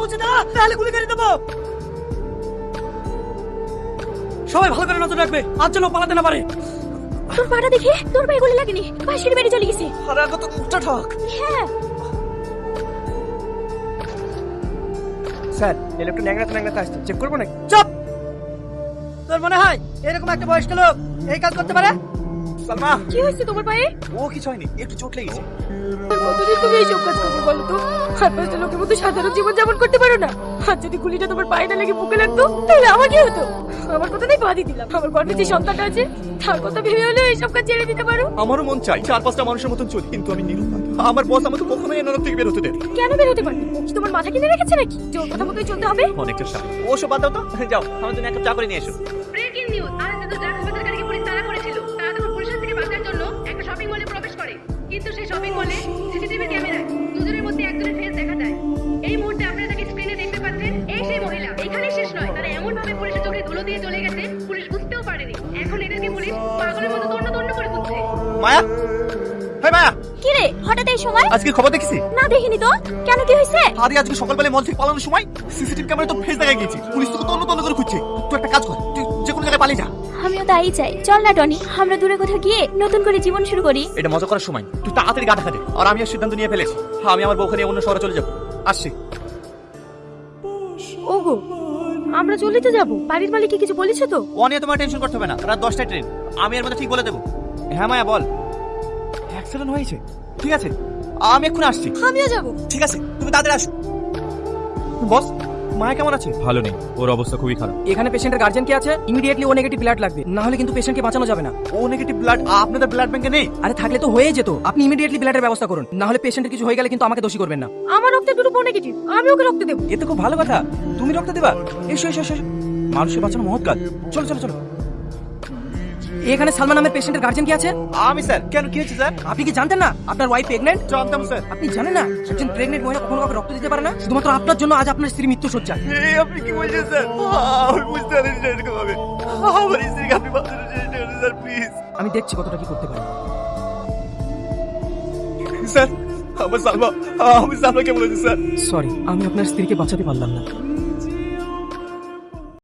বলছি দাঁড়া, তাহলে গুলি করে দেবো। সবাই ভালো করে নজর রাখবে, আজ যেন পালাতে না পারে। তোর পাটা দেখে তোর পায়ে গুলি লাগেনি, পাশের বাড়ি চলে গেছে। আরে কত উচ্চা ঠক। হ্যাঁ স্যার একটু ন্যাংরাতে ন্যাংরাতে আসছে, চেক করবো নাকি? চুপ। তোর মনে হয় এরকম একটা বয়স্ক লোক এই কাজ করতে পারে? সালমা, কি হয়েছে তোমার পায়ে? ও কিছু হয়নি, একটু চোট লেগেছে। কতদিন তুমি এইসব কাজ করবে বলো তো? আর পাঁচটা লোকের মতো সাধারণ জীবন যাপন করতে পারো না? আর যদি গুলিটা তোমার পায়ে না লেগে বুকে লাগতো তাহলে আমার কি হতো? আমার কথাটাই বাদই দিলাম, আমার গর্ভে যে সন্তানটা আছে তার কথা ভেবে হলে এইসব কাজ ছেড়ে দিতে পারো। আমারও মন চাই 4-5টা মানুষের মতন চলি, কিন্তু আমি নিরুপায়। আমার বস আমাকে কখনোই এর থেকে বের হতে দেয়। কেন বের হতে পারবে? ও কি তোমার মাথা কিনে রেখেছে নাকি যে ওর কথা মতোই চলতে হবে? অনেক চেষ্টা, ওসব বাদ দাও তো। যাও আমার জন্য এক কাপ চা করে নিয়ে এসো। ব্রেকিং নিউজ, আজ তো ড্রাগস পাচারকারীকে পুলিশ তাড়া করেছিল। তারা তখন পুলিশের থেকে বাঁচার জন্য একটা শপিং মলে প্রবেশ করে, কিন্তু সেই শপিং মলে সিসিটিভি ক্যামেরায় দুজনের মধ্যে একজনের ফেস দেখা যায়। এই মুহূর্তে আপনারা তাকে স্ক্রিনে দেখতে পাচ্ছেন। এই সেই মহিলা। এখানেই শেষ নয়, তারা এমন ভাবে পুলিশের চোখে ধুলো দিয়ে চলে গেছে পুলিশ বুঝতেও পারেনি। এখন এদেরকে পুলিশ পাগলের মতো তন্ন তন্ন করে খুঁজছে। মায়া, হাই মায়া, কি রে হঠাৎ এই সময়? আজকে খবর দেখেছি? না দেখিনি তো, কেন কি হয়েছে? আরে আজকে সকালবেলা মল থেকে পালানোর সময় সিসিটিভি ক্যামেরায় তো ফেস দেখা গেছে। পুলিশ তোকে তন্ন তন্ন করে খুঁজছে। তুই একটা কাজ কর, তুই যে কোনো জায়গায় পালিয়ে যা। আমিও তাই চাই। চল না টনি, আমরা দূরে কোথাও গিয়ে নতুন করে জীবন শুরু করি। এটা মজা করার সময়, তুই তাড়াতাড়ি গা ঢাকা দে। আর আমি আর সিদ্ধান্ত নিয়ে ফেলেছি, হ্যাঁ আমি আমার বউকে নিয়ে অন্য শহরে চলে যাবো। আসছি। ওগো, আমরা চলে তো যাবো, বাড়ির মালিককে কিছু বলেছো তো? ও নিয়ে তোমার টেনশন করতে হবে না, রাত 10টায় ট্রেন, আমি এর মধ্যে ঠিক বলে দেবো। হ্যাঁ মায়া বল। অ্যাক্সিডেন্ট হয়েছে? ঠিক আছে, আমি এক্ষুনি আসছি। আমিও যাবো। ঠিক আছে, তুমি তাড়াতাড়ি আসো। বস, মায়া কেমন আছে? ভালো নেই, ওর অবস্থা খুবই খারাপ। এখানে পেশেন্টের গার্জিয়ান কে আছে? ইমিডিয়েটলি ও নেগেটিভ ব্লাড লাগবে, না হলে কিন্তু পেশেন্টকে বাঁচানো যাবে না। ও নেগেটিভ ব্লাড আপনাদের ব্লাড ব্যাংকে নেই? আরে থাকলে তো হয়ে যেত। আপনি ইমিডিয়েটলি ব্লাডের ব্যবস্থা করুন, না হলে পেশেন্টের কিছু হয়ে গেলে কিন্তু আমাকে দোষী করবেন না। আমার রক্তের গ্রুপ নেগেটিভ, আমি ওকে রক্ত দেবো। এ তো খুব ভালো কথা, তুমি রক্ত দেবা? এসো এসো এসো, মানুষের বাঁচানো মহৎ কাজ। চলো চলো চলো। এখানে সালমান নামের পেশেন্টের গার্জিয়ান কি আছে? আমি স্যার। কেন, কি হয়েছে স্যার? আপনি কি জানতেন না আপনার ওয়াইফ প্রেগন্যান্ট? জানতাম স্যার। আপনি জানেন না একজন প্রেগন্যান্ট মহিলা কখনো কাউকে রক্ত দিতে পারে না? শুধুমাত্র আপনার জন্য আজ আপনার স্ত্রী মৃত্যু সজ্জায়। এই আপনি কি বলছেন স্যার? আমি বুঝতে পারিনি না এরকম হবে। আমার স্ত্রীকে আপনি বাঁচানোর চেষ্টা করুন স্যার, প্লিজ। আমি দেখছি কতটা কি করতে পারি। স্যার, আমার সালমা, আমি সালমা কেমন আছে স্যার? সরি, আমি আপনার স্ত্রীকে বাঁচাতে পারলাম না।